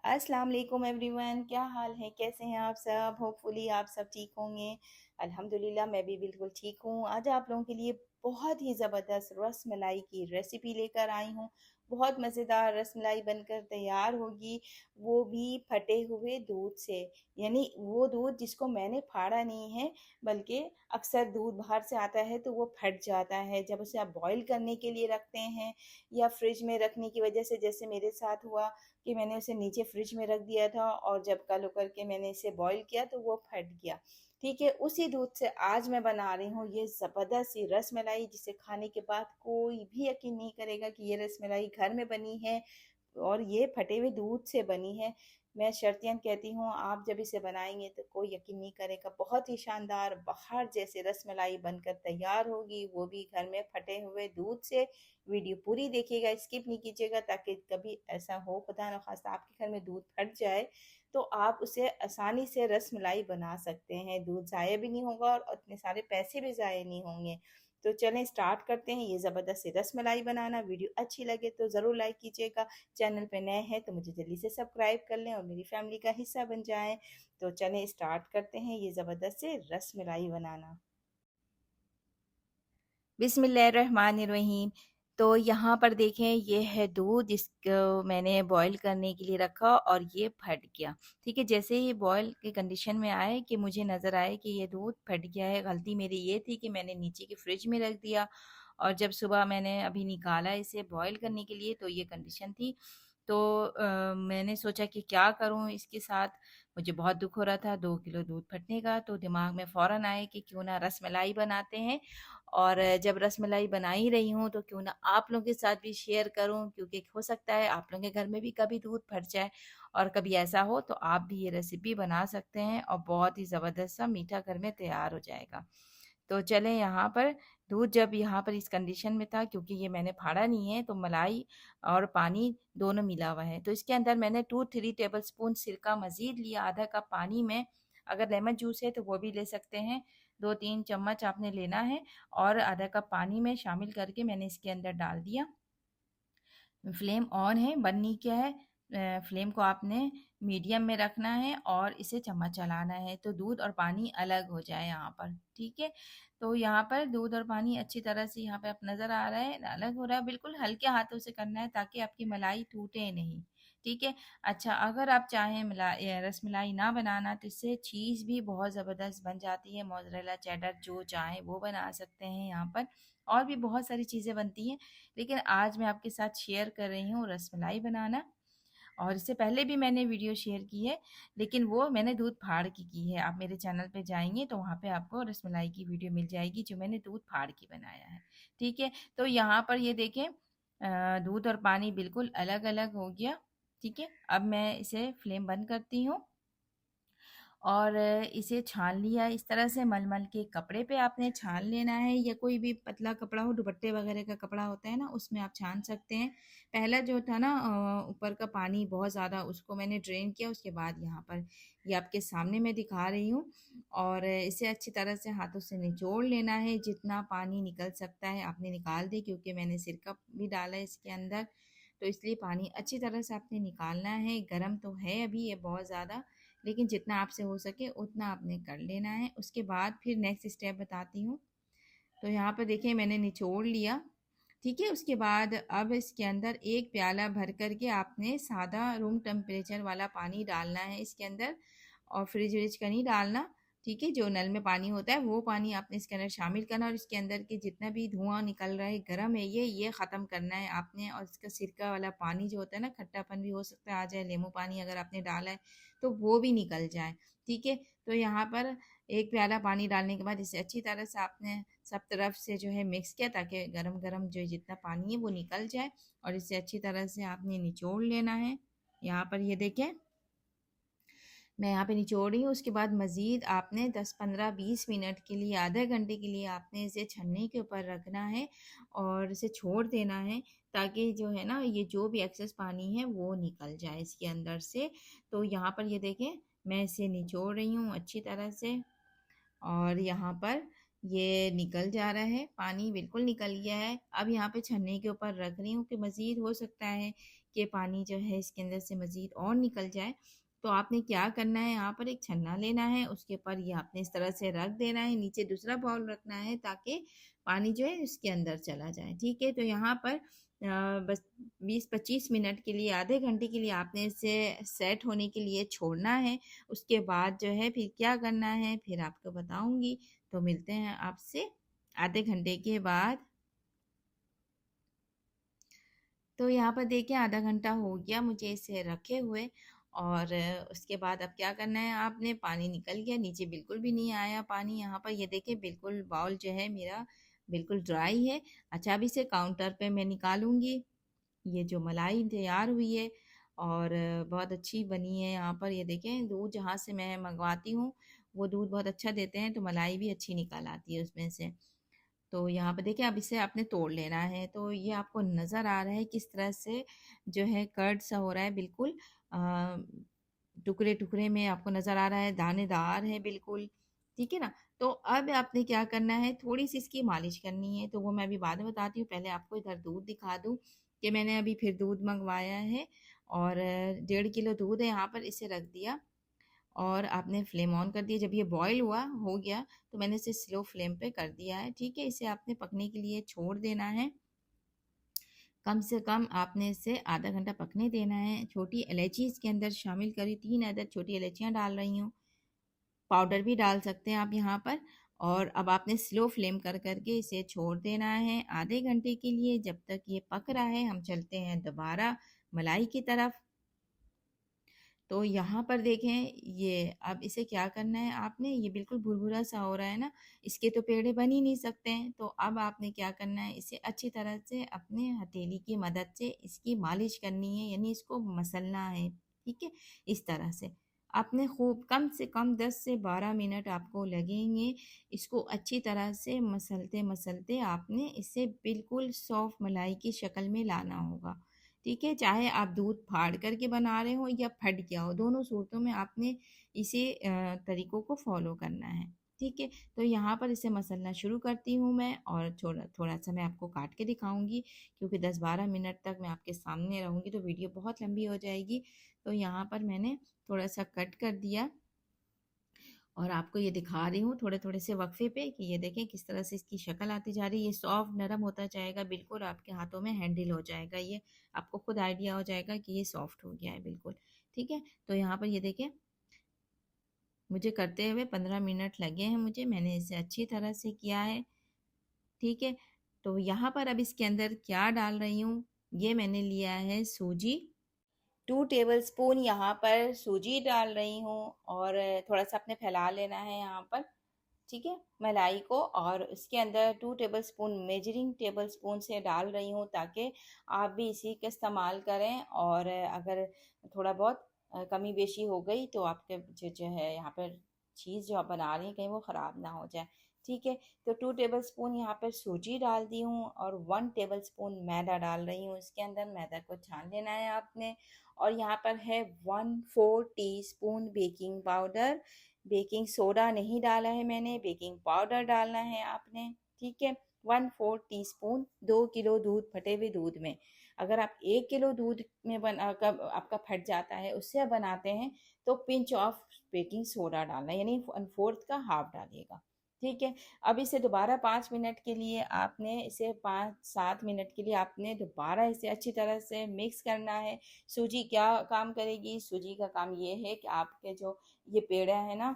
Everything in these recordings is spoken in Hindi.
अस्सलाम वालेकुम एवरीवन, क्या हाल है? कैसे हैं आप सब? होपफुली आप सब ठीक होंगे। अल्हम्दुलिल्लाह मैं भी बिल्कुल ठीक हूँ। आज आप लोगों के लिए बहुत ही ज़बरदस्त रस मलाई की रेसिपी लेकर आई हूँ। बहुत मज़ेदार रस मलाई बनकर तैयार होगी, वो भी फटे हुए दूध से। यानी वो दूध जिसको मैंने फाड़ा नहीं है, बल्कि अक्सर दूध बाहर से आता है तो वो फट जाता है। जब उसे आप बॉयल करने के लिए रखते हैं या फ्रिज में रखने की वजह से, जैसे मेरे साथ हुआ कि मैंने उसे नीचे फ्रिज में रख दिया था और जब कल होकर के मैंने इसे बॉईल किया तो वो फट गया। ठीक है, उसी दूध से आज मैं बना रही हूँ ये ज़बरदस्त सी रस मलाई, जिसे खाने के बाद कोई भी यकीन नहीं करेगा कि ये रस मलाई घर में बनी है और ये फटे हुए दूध से बनी है। मैं शर्तियन कहती हूँ, आप जब इसे बनाएंगे तो कोई यकीन नहीं करेगा। बहुत ही शानदार बाहर जैसे रसमलाई बनकर तैयार होगी, वो भी घर में फटे हुए दूध से। वीडियो पूरी देखिएगा, स्किप नहीं कीजिएगा, ताकि कभी ऐसा हो खुदा न खास्ता आपके घर में दूध फट जाए तो आप उसे आसानी से रसमलाई बना सकते हैं। दूध ज़ाया भी नहीं होगा और इतने सारे पैसे भी ज़ाया नहीं होंगे। तो चलें स्टार्ट करते हैं ये ज़बरदस्त सी रसमलाई बनाना। वीडियो अच्छी लगे तो ज़रूर लाइक कीजिएगा। चैनल पे नए हैं तो मुझे जल्दी से सब्सक्राइब कर लें और मेरी फैमिली का हिस्सा बन जाएं। तो चलें स्टार्ट करते हैं ये ज़बरदस्त से रसमलाई बनाना। बिस्मिल्लाहिर्रहमानिर्रहीम। तो यहाँ पर देखें, ये है दूध जिसको मैंने बॉईल करने के लिए रखा और ये फट गया। ठीक है, जैसे ही बॉईल के कंडीशन में आए कि मुझे नज़र आए कि ये दूध फट गया है। गलती मेरी ये थी कि मैंने नीचे के फ्रिज में रख दिया और जब सुबह मैंने अभी निकाला इसे बॉईल करने के लिए तो ये कंडीशन थी। तो मैंने सोचा कि क्या करूँ इसके साथ। मुझे बहुत दुख हो रहा था 2 किलो दूध फटने का, तो दिमाग में फ़ौरन आए कि क्यों ना रसमलाई बनाते हैं। और जब रसमलाई बना ही रही हूँ तो क्यों ना आप लोगों के साथ भी शेयर करूँ, क्योंकि हो सकता है आप लोगों के घर में भी कभी दूध फट जाए और कभी ऐसा हो तो आप भी ये रेसिपी बना सकते हैं और बहुत ही ज़बरदस्त सा मीठा घर में तैयार हो जाएगा। तो चलें, यहाँ पर दूध जब यहाँ पर इस कंडीशन में था, क्योंकि ये मैंने फाड़ा नहीं है तो मलाई और पानी दोनों मिला हुआ है, तो इसके अंदर मैंने 2-3 टेबल स्पून सिरका मज़ीद लिया। आधा कप पानी में, अगर लेमन जूस है तो वो भी ले सकते हैं, 2-3 चम्मच आपने लेना है और आधा कप पानी में शामिल करके मैंने इसके अंदर डाल दिया। फ्लेम ऑन है, बंद नहीं किया है। फ्लेम को आपने मीडियम में रखना है और इसे चम्मच चलाना है तो दूध और पानी अलग हो जाए यहाँ पर। ठीक है, तो यहाँ पर दूध और पानी अच्छी तरह से यहाँ पे आप नज़र आ रहा है अलग हो रहा है। बिल्कुल हल्के हाथों से करना है ताकि आपकी मलाई टूटे नहीं। ठीक है, अच्छा, अगर आप चाहें रसमलाई ना बनाना तो इससे चीज़ भी बहुत ज़बरदस्त बन जाती है। मोज़रेला, चेडर जो चाहें वो बना सकते हैं यहाँ पर। और भी बहुत सारी चीज़ें बनती हैं, लेकिन आज मैं आपके साथ शेयर कर रही हूँ रसमलाई बनाना। और इससे पहले भी मैंने वीडियो शेयर की है, लेकिन वो मैंने दूध फाड़ की है। आप मेरे चैनल पे जाएँगे तो वहाँ पे आपको रसमलाई की वीडियो मिल जाएगी जो मैंने दूध फाड़ के बनाया है। ठीक है, तो यहाँ पर ये देखें, दूध और पानी बिल्कुल अलग-अलग हो गया। ठीक है, अब मैं इसे फ्लेम बंद करती हूँ और इसे छान लिया इस तरह से। मलमल के कपड़े पे आपने छान लेना है, या कोई भी पतला कपड़ा हो, दुपट्टे वगैरह का कपड़ा होता है ना, उसमें आप छान सकते हैं। पहला जो था ना, ऊपर का पानी बहुत ज़्यादा, उसको मैंने ड्रेन किया। उसके बाद यहाँ पर ये आपके सामने मैं दिखा रही हूँ और इसे अच्छी तरह से हाथों से निचोड़ लेना है। जितना पानी निकल सकता है आपने निकाल दी, क्योंकि मैंने सिरका भी डाला है इसके अंदर, तो इसलिए पानी अच्छी तरह से आपने निकालना है। गर्म तो है अभी ये बहुत ज़्यादा, लेकिन जितना आपसे हो सके उतना आपने कर लेना है। उसके बाद फिर नेक्स्ट स्टेप बताती हूँ। तो यहाँ पर देखिए मैंने निचोड़ लिया। ठीक है, उसके बाद अब इसके अंदर 1 प्याला भर कर के आपने सादा रूम टेम्परेचर वाला पानी डालना है इसके अंदर, और फ्रिज-व्रिज का नहीं डालना। ठीक है, जो नल में पानी होता है वो पानी आपने इसके अंदर शामिल करना और इसके अंदर के जितना भी धुआँ निकल रहा है, गरम है ये ख़त्म करना है आपने। और इसका सिरका वाला पानी जो होता है ना, खट्टापन भी हो सकता है आ जाए, नींबू पानी अगर आपने डाला है तो वो भी निकल जाए। ठीक है, तो यहाँ पर 1 प्याला पानी डालने के बाद इसे अच्छी तरह से आपने सब तरफ से जो है मिक्स किया, ताकि गरम-गरम जो जितना पानी है वो निकल जाए और इसे अच्छी तरह से आपने निचोड़ लेना है। यहाँ पर ये देखें, मैं यहाँ पे निचोड़ रही हूँ। उसके बाद मज़ीद आपने 10, 15, 20 मिनट के लिए, आधे घंटे के लिए आपने इसे छन्नी के ऊपर रखना है और इसे छोड़ देना है, ताकि जो है ना, ये जो भी एक्सेस पानी है वो निकल जाए इसके अंदर से। तो यहाँ पर ये देखें, मैं इसे निचोड़ रही हूँ अच्छी तरह से और यहाँ पर ये निकल जा रहा है, पानी बिल्कुल निकल गया है। अब यहाँ पे छन्नी के ऊपर रख रही हूँ कि मज़ीद हो सकता है कि पानी जो है इसके अंदर से मज़ीद और निकल जाए, तो आपने क्या करना है, यहाँ पर एक छन्ना लेना है, उसके ऊपर ये आपने इस तरह से रख देना है, नीचे दूसरा बाउल रखना है ताकि पानी जो है उसके अंदर चला जाए। ठीक है, तो यहाँ पर बस 20-25 मिनट के लिए, आधे घंटे के लिए आपने इसे सेट होने के लिए छोड़ना है। उसके बाद जो है फिर क्या करना है फिर आपको बताऊंगी। तो मिलते हैं आपसे आधे घंटे के बाद। तो यहाँ पर देखिए आधा घंटा हो गया मुझे इसे रखे हुए, और उसके बाद अब क्या करना है, आपने पानी निकल गया, नीचे बिल्कुल भी नहीं आया पानी। यहाँ पर ये देखिए बिल्कुल बाउल जो है मेरा बिल्कुल ड्राई है। अच्छा, अब इसे काउंटर पे मैं निकालूंगी। ये जो मलाई तैयार हुई है और बहुत अच्छी बनी है। यहाँ पर ये देखें, दूध जहाँ से मैं मंगवाती हूँ वो दूध बहुत अच्छा देते हैं, तो मलाई भी अच्छी निकल आती है उसमें से। तो यहाँ पे देखिए अब इसे आपने तोड़ लेना है। तो ये आपको नज़र आ रहा है किस तरह से जो है कर्ड सा हो रहा है, बिल्कुल टुकड़े टुकड़े में आपको नज़र आ रहा है, दानेदार है बिल्कुल। ठीक है ना। तो अब आपने क्या करना है, थोड़ी सी इसकी मालिश करनी है, तो वो मैं अभी बाद में बताती हूँ। पहले आपको इधर दूध दिखा दूँ कि मैंने अभी फिर दूध मंगवाया है, और 1.5 किलो दूध है यहाँ पर, इसे रख दिया और आपने फ्लेम ऑन कर दिया। जब ये बॉईल हुआ हो गया तो मैंने इसे स्लो फ्लेम पे कर दिया है। ठीक है, इसे आपने पकने के लिए छोड़ देना है। कम से कम आपने इसे आधा घंटा पकने देना है। छोटी इलायची इसके अंदर शामिल करी, 3 अदद छोटी इलायचियाँ डाल रही हूँ, पाउडर भी डाल सकते हैं आप यहाँ पर। और अब आपने स्लो फ्लेम कर करके इसे छोड़ देना है आधे घंटे के लिए। जब तक ये पक रहा है हम चलते हैं दोबारा मलाई की तरफ। तो यहाँ पर देखें, ये अब इसे क्या करना है आपने, ये बिल्कुल भुरभुरा सा हो रहा है ना, इसके तो पेड़े बन ही नहीं सकते हैं। तो अब आपने क्या करना है, इसे अच्छी तरह से अपने हथेली की मदद से इसकी मालिश करनी है, यानी इसको मसलना है। ठीक है, इस तरह से आपने खूब कम से कम 10 से 12 मिनट आपको लगेंगे इसको अच्छी तरह से मसलते मसलते। आपने इसे बिल्कुल सॉफ्ट मलाई की शक्ल में लाना होगा। ठीक है, चाहे आप दूध फाड़ करके बना रहे हो या फट गया हो, दोनों सूरतों में आपने इसे तरीकों को फॉलो करना है। ठीक है, तो यहाँ पर इसे मसलना शुरू करती हूँ मैं, और थोड़ा थोड़ा सा मैं आपको काट के दिखाऊंगी, क्योंकि 10-12 मिनट तक मैं आपके सामने रहूँगी तो वीडियो बहुत लंबी हो जाएगी। तो यहाँ पर मैंने थोड़ा सा कट कर दिया और आपको ये दिखा रही हूँ थोड़े थोड़े से वक्फे पे कि ये देखें किस तरह से इसकी शक्ल आती जा रही है। ये सॉफ्ट नरम होता जाएगा, बिल्कुल आपके हाथों में हैंडल हो जाएगा, ये आपको खुद आइडिया हो जाएगा कि ये सॉफ्ट हो गया है बिल्कुल। ठीक है, तो यहाँ पर ये देखें मुझे करते हुए 15 मिनट लगे हैं मुझे, मैंने इसे अच्छी तरह से किया है। ठीक है, तो यहाँ पर अब इसके अंदर क्या डाल रही हूँ, ये मैंने लिया है सूजी, 2 टेबल स्पून यहाँ पर सूजी डाल रही हूँ, और थोड़ा सा आपने फैला लेना है यहाँ पर। ठीक है, मलाई को, और इसके अंदर 2 table spoon measuring table spoon से डाल रही हूँ ताकि आप भी इसी का इस्तेमाल करें। और अगर थोड़ा बहुत कमी बेशी हो गई तो आपके जो है यहाँ पर चीज़ जो आप बना रही हैं कहीं वो ख़राब ना हो जाए। ठीक है, तो 2 टेबल स्पून यहाँ पर सूजी डाल दी हूँ, और 1 टेबल स्पून मैदा डाल रही हूँ इसके अंदर। मैदा को छान लेना है आपने। और यहाँ पर है 1/4 teaspoon baking powder, baking soda नहीं डाला है मैंने, बेकिंग पाउडर डालना है आपने। ठीक है, 1/4 टीस्पून, 2 किलो दूध, फटे हुए दूध में। अगर आप 1 किलो दूध में बना कब आपका फट जाता है, उससे आप बनाते हैं, तो पिंच ऑफ बेकिंग सोडा डालना है, यानी 1/4 का हाफ डालिएगा। ठीक है, अब इसे दोबारा 5 मिनट के लिए आपने इसे 5-7 मिनट के लिए आपने दोबारा इसे अच्छी तरह से मिक्स करना है। सूजी क्या काम करेगी, सूजी का काम ये है कि आपके जो ये पेड़ा है ना,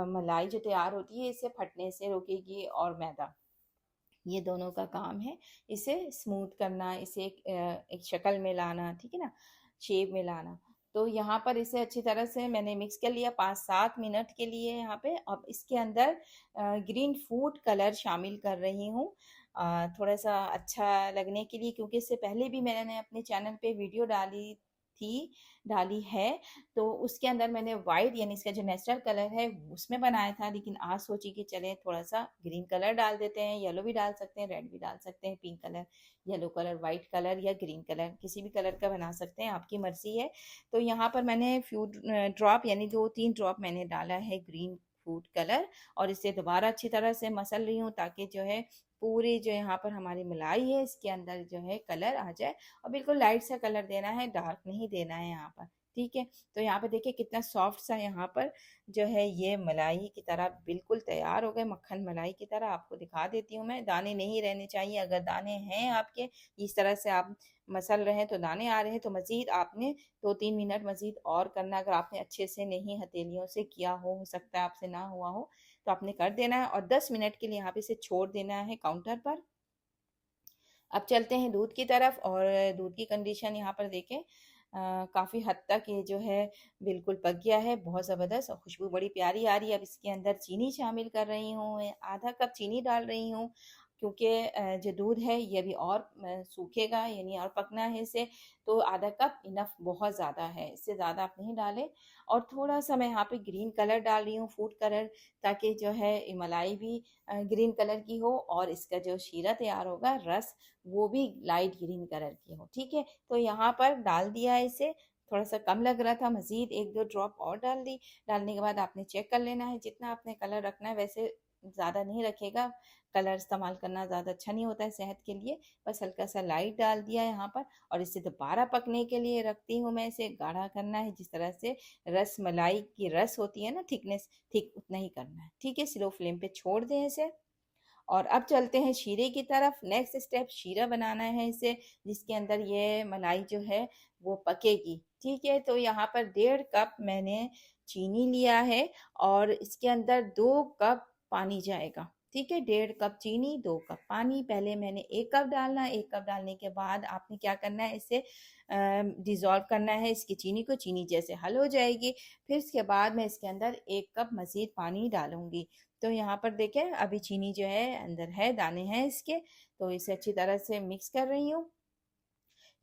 मलाई जो तैयार होती है इसे फटने से रोकेगी, और मैदा, ये दोनों का काम है इसे स्मूथ करना, इसे एक शक्ल में लाना। ठीक है ना, शेप में लाना। तो यहाँ पर इसे अच्छी तरह से मैंने मिक्स कर लिया 5-7 मिनट के लिए यहाँ पे। अब इसके अंदर ग्रीन फूड कलर शामिल कर रही हूँ, थोड़ा सा अच्छा लगने के लिए, क्योंकि इससे पहले भी मैंने अपने चैनल पे वीडियो डाली है, तो उसके अंदर मैंने वाइट यानी इसका जो नेचुरल कलर है उसमें बनाया था। लेकिन आज सोची कि चले थोड़ा सा ग्रीन कलर डाल देते हैं, येलो भी डाल सकते हैं, रेड भी डाल सकते हैं, pink colour, yellow colour, white colour या ग्रीन कलर, किसी भी कलर का बना सकते हैं, आपकी मर्जी है। तो यहाँ पर मैंने फ्यू ड्रॉप यानी 2-3 ड्रॉप मैंने डाला है ग्रीन फूड कलर, और इसे दोबारा अच्छी तरह से मसल रही हूँ ताकि जो है पूरी जो यहाँ पर हमारी मलाई है इसके अंदर जो है कलर आ जाए। और बिल्कुल लाइट सा कलर देना है, डार्क नहीं देना है यहाँ पर, ठीक है। तो यहाँ पे देखिए कितना सॉफ्ट सा यहाँ पर जो है ये मलाई की तरह बिल्कुल तैयार हो गए, मक्खन मलाई की तरह। आपको दिखा देती हूँ मैं, दाने नहीं रहने चाहिए। अगर दाने हैं आपके, इस तरह से आप मसल रहे हैं तो दाने आ रहे हैं, तो मज़ीद आपने 2-3 मिनट मज़ीद और करना। अगर आपने अच्छे से नहीं हथेलियों से किया हो सकता है आपसे ना हुआ हो, तो आपने कर देना है और 10 मिनट के लिए यहाँ पे इसे छोड़ देना है काउंटर पर। अब चलते हैं दूध की तरफ, और दूध की कंडीशन यहाँ पर देखें, काफ़ी हद तक ये जो है बिल्कुल पक गया है, बहुत ज़बरदस्त, और खुशबू बड़ी प्यारी आ रही है। अब इसके अंदर चीनी शामिल कर रही हूँ, आधा कप चीनी डाल रही हूँ, क्योंकि जो दूध है ये अभी और सूखेगा, यानी और पकना है इसे। तो आधा कप इनफ, बहुत ज़्यादा है, इससे ज़्यादा आप नहीं डालें। और थोड़ा सा मैं यहाँ पे ग्रीन कलर डाल रही हूँ, फूड कलर, ताकि जो है ये मलाई भी ग्रीन कलर की हो, और इसका जो शीरा तैयार होगा रस, वो भी लाइट ग्रीन कलर की हो, ठीक है। तो यहाँ पर डाल दिया है इसे, थोड़ा सा कम लग रहा था, मज़ीद 1-2 ड्रॉप और डाल दी। डालने के बाद आपने चेक कर लेना है, जितना आपने कलर रखना है, वैसे ज़्यादा नहीं रखेगा, कलर इस्तेमाल करना ज़्यादा अच्छा नहीं होता है सेहत के लिए। बस हल्का सा लाइट डाल दिया यहाँ पर, और इसे दोबारा पकने के लिए रखती हूँ मैं। इसे गाढ़ा करना है, जिस तरह से रस मलाई की रस होती है ना, थिकनेस, ठीक उतना ही करना है, ठीक है। स्लो फ्लेम पे छोड़ दें इसे। और अब चलते हैं शीरे की तरफ। नेक्स्ट स्टेप शीरा बनाना है इसे, जिसके अंदर ये मलाई जो है वो पकेगी, ठीक है। तो यहाँ पर 1.5 कप मैंने चीनी लिया है, और इसके अंदर 2 कप पानी जाएगा, ठीक है। 1.5 कप चीनी, 2 कप पानी। पहले मैंने 1 कप डालना, 1 कप डालने के बाद आपने क्या करना है, इसे डिज़ोल्व करना है, इसकी चीनी को। चीनी जैसे हल हो जाएगी, फिर इसके बाद मैं इसके अंदर 1 कप मज़ीद पानी डालूंगी। तो यहाँ पर देखें अभी चीनी जो है अंदर है, दाने हैं इसके, तो इसे अच्छी तरह से मिक्स कर रही हूँ।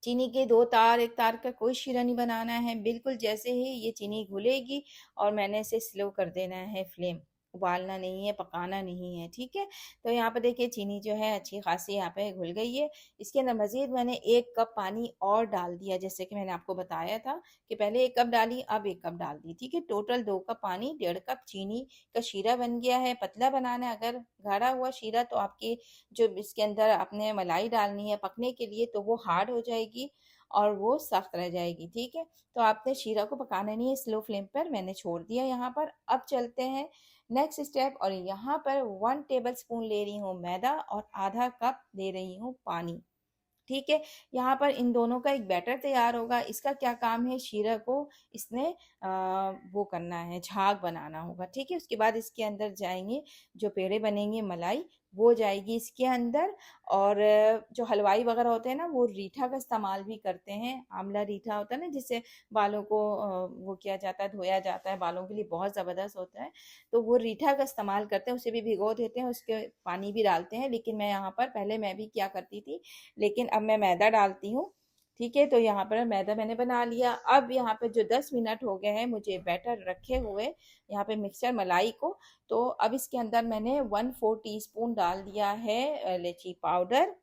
चीनी के 2 तार, 1 तार का कोई शीरा नहीं बनाना है, बिल्कुल जैसे ही ये चीनी घुलेगी, और मैंने इसे स्लो कर देना है फ्लेम, उबालना नहीं है, पकाना नहीं है, ठीक है। तो यहाँ पे देखिए चीनी जो है अच्छी खासी यहाँ पे घुल गई है। इसके अंदर मज़ीद मैंने 1 कप पानी और डाल दिया, जैसे कि मैंने आपको बताया था कि पहले 1 कप डाली, अब 1 कप डाल दी, ठीक है। टोटल 2 कप पानी, 1.5 कप चीनी का शीरा बन गया है। पतला बनाना है, अगर गाढ़ा हुआ शीरा तो आपकी जो इसके अंदर आपने मलाई डालनी है पकने के लिए, तो वो हार्ड हो जाएगी और वो सख्त रह जाएगी, ठीक है। तो आपने शीरा को पकाना नहीं है, स्लो फ्लेम पर मैंने छोड़ दिया यहाँ पर। अब चलते हैं नेक्स्ट स्टेप, और यहाँ पर 1 टेबल स्पून ले रही हूँ मैदा, और आधा कप दे रही हूँ पानी, ठीक है। यहाँ पर इन दोनों का एक बैटर तैयार होगा। इसका क्या काम है, शीरा को इसने वो करना है, झाग बनाना होगा, ठीक है। उसके बाद इसके अंदर जाएंगे जो पेड़े बनेंगे, मलाई वो जाएगी इसके अंदर। और जो हलवाई वगैरह होते हैं ना, वो रीठा का इस्तेमाल भी करते हैं। आंवला रीठा होता है ना, जिससे बालों को वो किया जाता है, धोया जाता है, बालों के लिए बहुत ज़बरदस्त होता है। तो वो रीठा का इस्तेमाल करते हैं, उसे भी भिगो देते हैं, उसके पानी भी डालते हैं। लेकिन मैं यहाँ पर पहले मैं भी क्या करती थी, लेकिन अब मैं मैदा डालती हूँ, ठीक है। तो यहाँ पर मैदा मैंने बना लिया। अब यहाँ पे जो 10 मिनट हो गए हैं मुझे बैटर रखे हुए यहाँ पे मिक्सचर मलाई को, तो अब इसके अंदर मैंने 1/4 टीस्पून डाल दिया है इलायची पाउडर।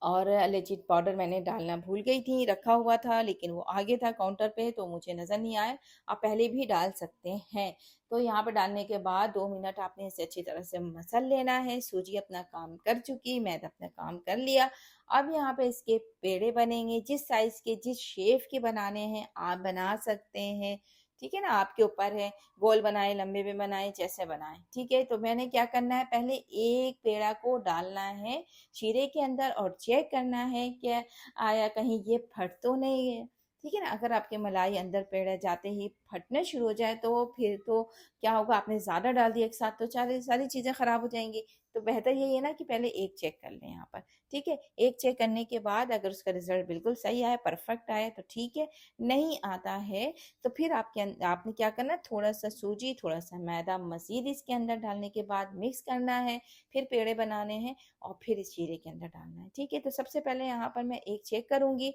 और इलायची पाउडर मैंने डालना भूल गई थी, रखा हुआ था, लेकिन वो आगे था काउंटर पे तो मुझे नज़र नहीं आया। आप पहले भी डाल सकते हैं। तो यहाँ पर डालने के बाद 2 मिनट आपने इसे अच्छी तरह से मसल लेना है। सूजी अपना काम कर चुकी, मैदा अपना काम कर लिया। अब यहाँ पे इसके पेड़े बनेंगे, जिस साइज़ के, जिस शेप के बनाने हैं आप बना सकते हैं, ठीक है ना। आपके ऊपर है, गोल बनाए, लंबे में बनाए, जैसे बनाए, ठीक है। तो मैंने क्या करना है, पहले एक पेड़ा को डालना है शीरे के अंदर, और चेक करना है कि आया कहीं ये फट तो नहीं है, ठीक है ना। अगर आपके मलाई अंदर पेड़ा जाते ही फटने शुरू हो जाए, तो फिर तो क्या होगा, आपने ज़्यादा डाल दिया एक साथ, तो सारी सारी चीज़ें ख़राब हो जाएंगी। तो बेहतर यही है ना कि पहले एक चेक कर लें यहाँ पर, ठीक है। एक चेक करने के बाद अगर उसका रिजल्ट बिल्कुल सही आया, परफेक्ट आया, तो ठीक है। नहीं आता है तो फिर आपने क्या करना है, थोड़ा सा सूजी, थोड़ा सा मैदा मज़ीद इसके अंदर डालने के बाद मिक्स करना है। फिर पेड़े बनाने हैं, और फिर इस शीरे के अंदर डालना है, ठीक है। तो सबसे पहले यहाँ पर मैं एक चेक करूँगी,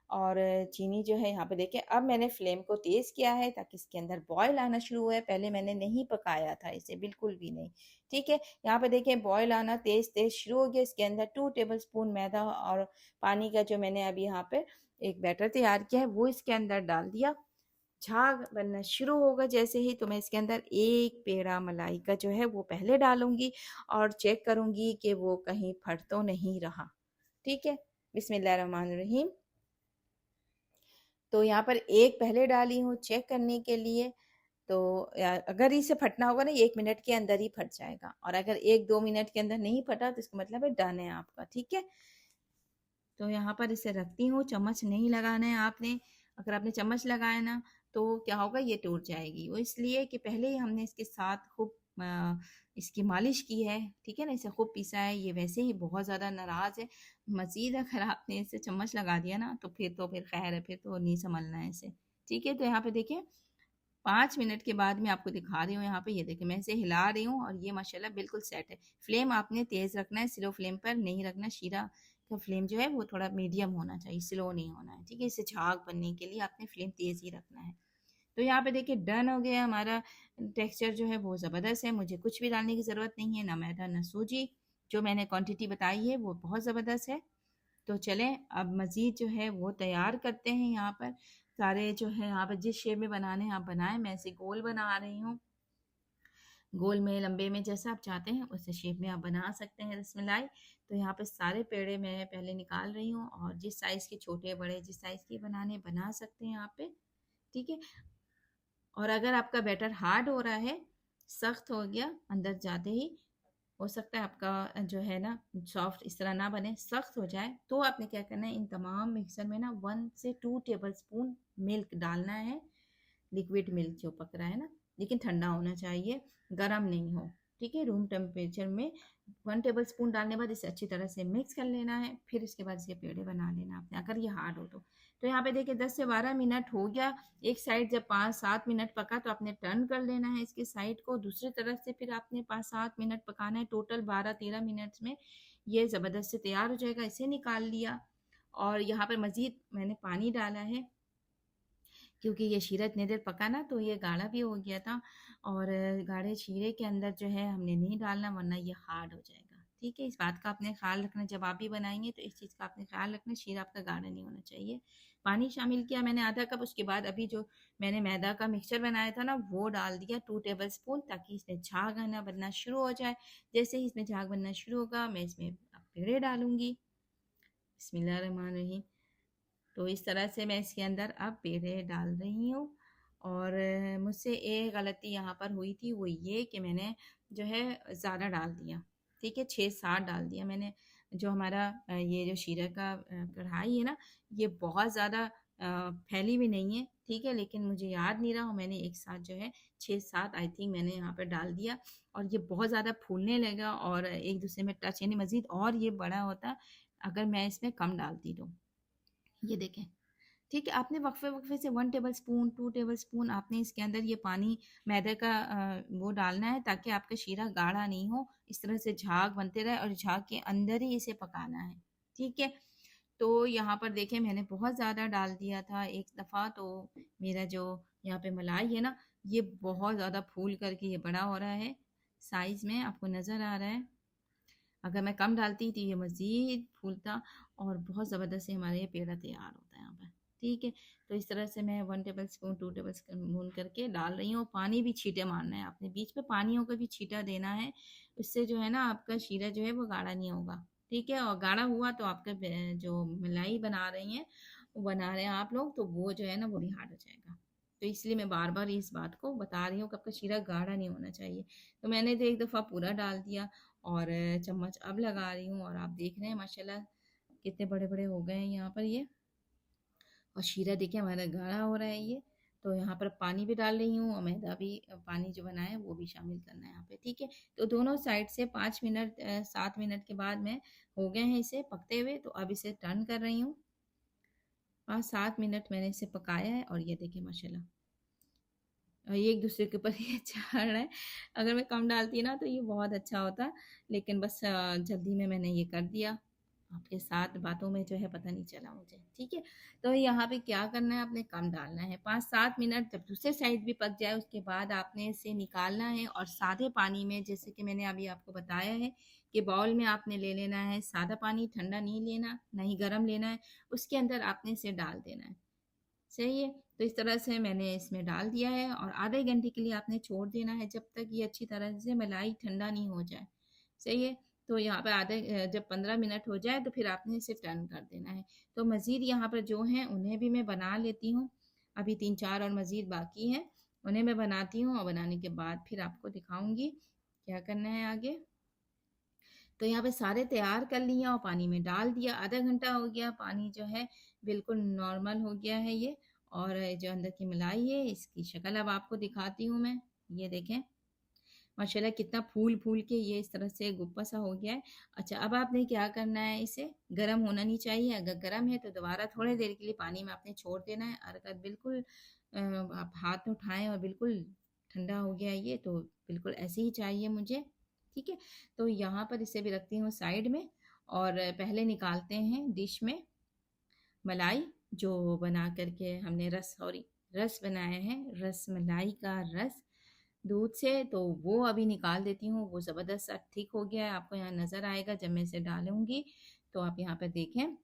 और चीनी जो है यहाँ पे देखिए, अब मैंने फ्लेम को तेज़ किया है ताकि इसके अंदर बॉयल आना शुरू हुआ है। पहले मैंने नहीं पकाया था इसे, बिल्कुल भी नहीं, ठीक है। यहाँ पे देखिए बॉयल आना तेज़ तेज़ शुरू हो गया। इसके अंदर 2 टेबल स्पून मैदा और पानी का जो मैंने अभी यहाँ पे एक बैटर तैयार किया है, वो इसके अंदर डाल दिया। झाग बनना शुरू होगा जैसे ही, तो मैं इसके अंदर एक पेड़ा मलाई का जो है वो पहले डालूँगी और चेक करूँगी कि वो कहीं फट तो नहीं रहा। ठीक है? बिस्मिल्लाहिर्रहमानिर्रहीम। तो यहाँ पर एक पहले डाली हूँ चेक करने के लिए। तो अगर इसे फटना होगा ना 1 मिनट के अंदर ही फट जाएगा, और अगर 1-2 मिनट के अंदर नहीं फटा तो इसका मतलब है डन है आपका। ठीक है? तो यहाँ पर इसे रखती हूँ, चम्मच नहीं लगाना है आपने। अगर आपने चम्मच लगाया ना तो क्या होगा, ये टूट जाएगी। वो इसलिए कि पहले ही हमने इसके साथ खूब इसकी मालिश की है, ठीक है ना, इसे खूब पीसा है। ये वैसे ही बहुत ज़्यादा नाराज़ है, मज़ीद अगर आपने इसे चम्मच लगा दिया ना तो फिर खैर है, फिर तो नहीं संभलना है इसे। ठीक है? तो यहाँ पे देखिए 5 मिनट के बाद मैं आपको दिखा रही हूँ। यहाँ पे ये देखिए मैं इसे हिला रही हूँ और ये माशाल्लाह बिल्कुल सेट है। फ्लेम आपने तेज़ रखना है, स्लो फ्लेम पर नहीं रखना। शीरा का फ्लेम जो है वो थोड़ा मीडियम होना चाहिए, स्लो नहीं होना है। ठीक है? इसे झाग बनने के लिए आपने फ्लेम तेज़ ही रखना है। तो यहाँ पे देखिए डन हो गया हमारा। टेक्सचर जो है वो ज़बरदस्त है, मुझे कुछ भी डालने की ज़रूरत नहीं है, ना मैदा ना सूजी। जो मैंने क्वांटिटी बताई है वो बहुत ज़बरदस्त है। तो चलें अब मज़ीद जो है वो तैयार करते हैं। यहाँ पर सारे जो है यहाँ पर जिस शेप में बनाने हैं आप बनाएं। मैं इसे गोल बना रही हूँ, गोल में लंबे में जैसा आप चाहते हैं उस शेप में आप बना सकते हैं रसमलाई। तो यहाँ पे सारे पेड़े मैं पहले निकाल रही हूँ, और जिस साइज़ के छोटे बड़े जिस साइज़ के बनाने बना सकते हैं यहाँ पे। ठीक है? और अगर आपका बैटर हार्ड हो रहा है, सख्त हो गया अंदर जाते ही, हो सकता है आपका जो है ना सॉफ्ट इस तरह ना बने, सख्त हो जाए, तो आपने क्या करना है, इन तमाम मिक्सर में ना 1 से 2 टेबल स्पून मिल्क डालना है। लिक्विड मिल्क जो पक रहा है ना, लेकिन ठंडा होना चाहिए, गरम नहीं हो। ठीक है? रूम टेम्परेचर में 1 टेबल स्पून डालने के बाद इसे अच्छी तरह से मिक्स कर लेना है। फिर इसके बाद इसके पेड़े बना लेना आपने, अगर ये हार्ड हो तो। तो यहाँ पे देखिए 10 से 12 मिनट हो गया। एक साइड जब 5-7 मिनट पका तो आपने टर्न कर लेना है इसकी साइड को। दूसरी तरफ से फिर आपने 5-7 मिनट पकाना है। टोटल 12-13 मिनट में ये ज़बरदस्त से तैयार हो जाएगा। इसे निकाल लिया, और यहाँ पर मज़ीद मैंने पानी डाला है, क्योंकि ये शीरा इतनी देर पका ना तो ये गाढ़ा भी हो गया था, और गाढ़े शीरे के अंदर जो है हमने नहीं डालना, वरना ये हार्ड हो जाएगा। ठीक है? इस बात का आपने ख्याल रखना, जब आप भी बनाएंगे तो इस चीज़ का आपने ख्याल रखना, शीरा आपका गाढ़ा नहीं होना चाहिए। पानी शामिल किया मैंने आधा कप। उसके बाद अभी जो मैंने मैदा का मिक्सचर बनाया था ना वो डाल दिया 2 टेबल स्पून, ताकि इसमें झाग आना बनना शुरू हो जाए। जैसे ही इसमें झाग बनना शुरू होगा मैं इसमें अब पेड़े डालूंगी। बिस्मिल्लाहिर्रहमानिर्रहीम। तो इस तरह से मैं इसके अंदर अब पेड़े डाल रही हूँ। और मुझसे एक गलती यहाँ पर हुई थी, वो ये कि मैंने जो है ज़्यादा डाल दिया। ठीक है? 6-7 डाल दिया मैंने। जो हमारा ये जो शीरा का कढ़ाई है ना, ये बहुत ज़्यादा फैली भी नहीं है। ठीक है? लेकिन मुझे याद नहीं रहा, मैंने एक साथ जो है 6-7 आई थिंक मैंने यहाँ पर डाल दिया, और ये बहुत ज़्यादा फूलने लगा और एक दूसरे में टच, यानी मज़ीद और ये बड़ा होता अगर मैं इसमें कम डालती तो। ये देखें। ठीक है? आपने वक्फे-वक्फे से 1 टेबल स्पून, 2 टेबल स्पून आपने इसके अंदर ये पानी मैदे का वो डालना है, ताकि आपका शीरा गाढ़ा नहीं हो। इस तरह से झाग बनते रहे और झाग के अंदर ही इसे पकाना है। ठीक है? तो यहाँ पर देखें मैंने बहुत ज़्यादा डाल दिया था एक दफ़ा, तो मेरा जो यहाँ पे मलाई है ना, ये बहुत ज़्यादा फूल करके ये बड़ा हो रहा है साइज़ में, आपको नज़र आ रहा है। अगर मैं कम डालती तो ये मज़ीद फूलता और बहुत ज़बरदस्त से हमारा ये पेड़ा तैयार होता है यहाँ पर। ठीक है? तो इस तरह से मैं 1 टेबल स्पून 2 टेबल स्पून करके डाल रही हूँ। पानी भी छींटे मारना है आपने, बीच में पानियों का भी छींटा देना है। इससे जो है ना आपका शीरा जो है वो गाढ़ा नहीं होगा। ठीक है? और गाढ़ा हुआ तो आपका जो मलाई बना रही हैं, वो बना रहे हैं आप लोग, तो वो जो है ना वो भी हार्ड हो जाएगा। तो इसलिए मैं बार-बार इस बात को बता रही हूँ कि आपका शीरा गाढ़ा नहीं होना चाहिए। तो मैंने तो एक दफ़ा पूरा डाल दिया, और चम्मच अब लगा रही हूँ, और आप देख रहे हैं माशाल्लाह कितने बड़े-बड़े हो गए हैं यहाँ पर ये। और शीरा देखिए हमारा गाढ़ा हो रहा है ये। तो यहाँ पर पानी भी डाल रही हूँ, और मैदा भी पानी जो बनाया है वो भी शामिल करना है यहाँ पे। ठीक है? तो दोनों साइड से 5 मिनट 7 मिनट के बाद में हो गए हैं इसे पकते हुए, तो अब इसे टर्न कर रही हूँ। 5-7 मिनट मैंने इसे पकाया है, और ये देखिए माशाल्लाह ये एक दूसरे के ऊपर ये चढ़ रहा है। अगर मैं कम डालती ना तो ये बहुत अच्छा होता, लेकिन बस जल्दी में मैंने ये कर दिया। आपके साथ बातों में जो है पता नहीं चला मुझे। ठीक है? तो यहाँ पे क्या करना है, आपने कम डालना है। 5-7 मिनट जब दूसरे साइड भी पक जाए उसके बाद आपने इसे निकालना है, और सादे पानी में, जैसे कि मैंने अभी आपको बताया है कि बाउल में आपने ले लेना है सादा पानी, ठंडा नहीं लेना, ना ही गरम लेना है। उसके अंदर आपने इसे डाल देना है। सही है। तो इस तरह से मैंने इसमें डाल दिया है और आधे घंटे के लिए आपने छोड़ देना है जब तक ये अच्छी तरह से मलाई ठंडा नहीं हो जाए। सही है। तो यहाँ पे जब 15 मिनट हो जाए तो फिर आपने इसे टर्न कर देना है। तो मज़ीद यहाँ पर जो हैं उन्हें भी मैं बना लेती हूँ। अभी 3-4 और मज़ीद बाकी हैं, उन्हें मैं बनाती हूँ और बनाने के बाद फिर आपको दिखाऊँगी क्या करना है आगे। तो यहाँ पे सारे तैयार कर लिया और पानी में डाल दिया। आधा घंटा हो गया, पानी जो है बिल्कुल नॉर्मल हो गया है ये। और जो अंदर की मलाई है इसकी शक्ल अब आपको दिखाती हूँ मैं। ये देखें माशाल्लाह कितना फूल फूल के ये इस तरह से गुप्पा सा हो गया है। अच्छा, अब आपने क्या करना है, इसे गर्म होना नहीं चाहिए। अगर गर्म है तो दोबारा थोड़ी देर के लिए पानी में आपने छोड़ देना है। और अगर बिल्कुल आप हाथ में उठाएं और बिल्कुल ठंडा हो गया ये, तो बिल्कुल ऐसे ही चाहिए मुझे। ठीक है, तो यहाँ पर इसे भी रखती हूँ साइड में। और पहले निकालते हैं डिश में मलाई, जो बना करके हमने रस बनाया है, रस मलाई का रस दूध से, तो वो अभी निकाल देती हूँ। वो ज़बरदस्त सा थिक हो गया है, आपको यहाँ नज़र आएगा जब मैं इसे डालूँगी। तो आप यहाँ पर देखें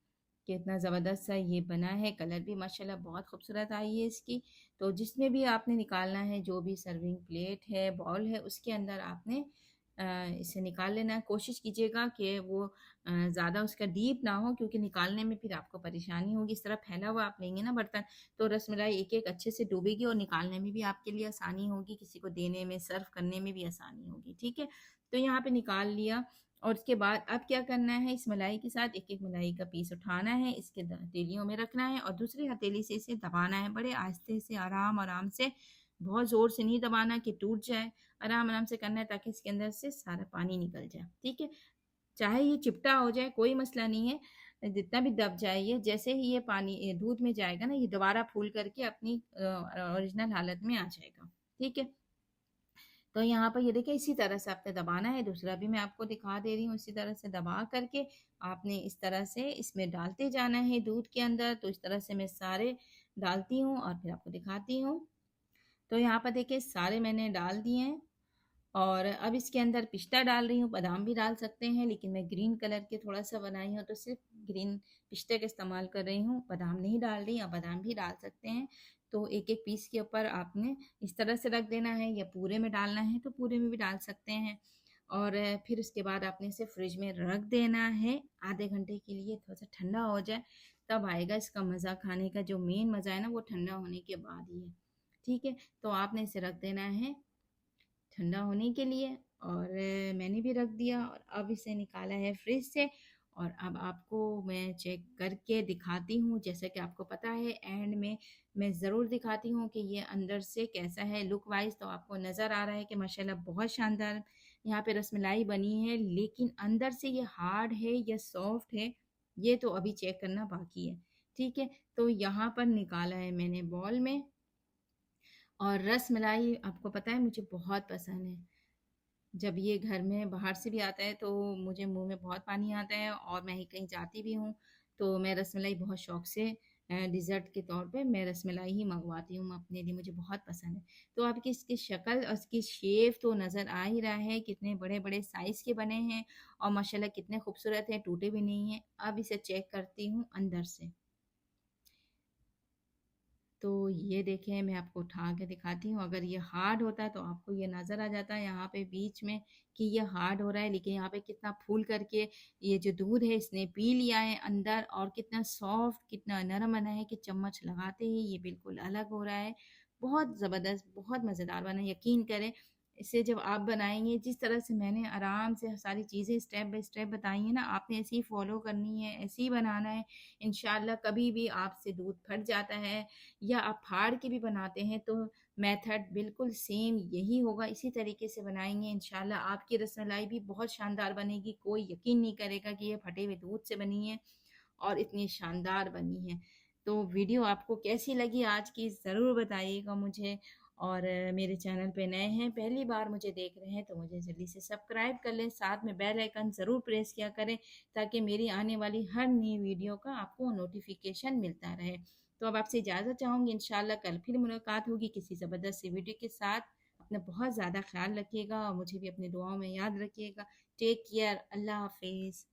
कितना ज़बरदस्त सा ये बना है, कलर भी माशाल्लाह बहुत खूबसूरत आई है इसकी। तो जिसमें भी आपने निकालना है, जो भी सर्विंग प्लेट है, बाउल है, उसके अंदर आपने इसे निकाल लेना है। कोशिश कीजिएगा कि वो ज़्यादा उसका डीप ना हो, क्योंकि निकालने में फिर आपको परेशानी होगी। इस तरह फैला हुआ आप लेंगे ना बर्तन, तो रसमलाई एक-एक अच्छे से डूबेगी और निकालने में भी आपके लिए आसानी होगी, किसी को देने में, सर्व करने में भी आसानी होगी। ठीक है? तो यहाँ पे निकाल लिया और उसके बाद अब क्या करना है, इस मलाई के साथ एक-एक मलाई का पीस उठाना है, इसके हथेलियों में रखना है और दूसरी हथेली से इसे दबाना है, बड़े आहिस्ते से, आराम-आराम से, बहुत ज़ोर से नहीं दबाना कि टूट जाए। आराम-आराम से करना है ताकि इसके अंदर से सारा पानी निकल जाए। ठीक है? चाहे ये चिपटा हो जाए कोई मसला नहीं है, जितना भी दब जाए ये, जैसे ही ये पानी दूध में जाएगा ना, ये दोबारा फूल करके अपनी ओरिजिनल हालत में आ जाएगा। ठीक है? तो यहाँ पर ये देखिए इसी तरह से आपने दबाना है। दूसरा भी मैं आपको दिखा दे रही हूँ, इसी तरह से दबा करके आपने इस तरह से इसमें डालते जाना है दूध के अंदर। तो इस तरह से मैं सारे डालती हूँ और फिर आपको दिखाती हूँ। तो यहाँ पर देखिए सारे मैंने डाल दिए हैं और अब इसके अंदर पिस्ता डाल रही हूँ, बादाम भी डाल सकते हैं, लेकिन मैं ग्रीन कलर के थोड़ा-सा बनाई हूँ तो सिर्फ़ ग्रीन पिस्ते का इस्तेमाल कर रही हूँ, बादाम नहीं डाल रही। आप बादाम भी डाल सकते हैं। तो एक-एक पीस के ऊपर आपने इस तरह से रख देना है, या पूरे में डालना है तो पूरे में भी डाल सकते हैं। और फिर उसके बाद आपने इसे फ्रिज में रख देना है आधे घंटे के लिए, थोड़ा-सा ठंडा हो जाए, तब आएगा इसका मज़ा। खाने का जो मेन मज़ा है ना, वो ठंडा होने के बाद ही है। ठीक है? तो आपने इसे रख देना है ठंडा होने के लिए और मैंने भी रख दिया और अब इसे निकाला है फ्रिज से। और अब आपको मैं चेक करके दिखाती हूँ, जैसा कि आपको पता है एंड में मैं ज़रूर दिखाती हूँ कि ये अंदर से कैसा है लुक वाइज़। तो आपको नज़र आ रहा है कि माशाल्लाह बहुत शानदार यहाँ पे रसमलाई बनी है, लेकिन अंदर से ये हार्ड है या सॉफ्ट है, ये तो अभी चेक करना बाकी है। ठीक है? तो यहाँ पर निकाला है मैंने बाउल में। और रसमलाई आपको पता है मुझे बहुत पसंद है। जब ये घर में बाहर से भी आता है तो मुझे मुँह में बहुत पानी आता है, और मैं ही कहीं जाती भी हूँ तो मैं रसमलाई बहुत शौक से डिज़र्ट के तौर पे मैं रसमलाई ही मँगवाती हूँ अपने लिए, मुझे बहुत पसंद है। तो आपकी इसकी शक्ल और इसकी शेप तो नज़र आ ही रहा है, कितने बड़े-बड़े साइज़ के बने हैं और माशाल्लाह कितने खूबसूरत हैं, टूटे भी नहीं हैं। अब इसे चेक करती हूँ अंदर से। तो ये देखें मैं आपको उठा के दिखाती हूँ, अगर ये हार्ड होता है तो आपको ये नज़र आ जाता है यहाँ पे बीच में कि ये हार्ड हो रहा है, लेकिन यहाँ पे कितना फूल करके ये जो दूध है इसने पी लिया है अंदर, और कितना सॉफ्ट कितना नरम बना है कि चम्मच लगाते ही ये बिल्कुल अलग हो रहा है। बहुत ज़बरदस्त, बहुत मज़ेदार बना है, यकीन करें। इसे जब आप बनाएंगे जिस तरह से मैंने आराम से सारी चीज़ें स्टेप बाय स्टेप बताई हैं ना, आपने ऐसे ही फॉलो करनी है, ऐसे ही बनाना है। इंशाल्लाह कभी भी आपसे दूध फट जाता है या आप फाड़ के भी बनाते हैं तो मेथड बिल्कुल सेम यही होगा। इसी तरीके से बनाएंगे इंशाल्लाह आपकी रसमलाई भी बहुत शानदार बनेगी। कोई यकीन नहीं करेगा कि ये फटे हुए दूध से बनी है और इतनी शानदार बनी है। तो वीडियो आपको कैसी लगी आज की ज़रूर बताइएगा मुझे। और मेरे चैनल पे नए हैं, पहली बार मुझे देख रहे हैं, तो मुझे जल्दी से सब्सक्राइब कर लें, साथ में बेल आइकन ज़रूर प्रेस किया करें ताकि मेरी आने वाली हर नई वीडियो का आपको नोटिफिकेशन मिलता रहे। तो अब आपसे इजाज़त चाहूँगी, इंशाल्लाह कल फिर मुलाकात होगी किसी ज़बरदस्त सी वीडियो के साथ। अपना बहुत ज़्यादा ख़्याल रखिएगा और मुझे भी अपनी दुआओं में याद रखिएगा। टेक केयर, अल्लाह हाफ़िज़।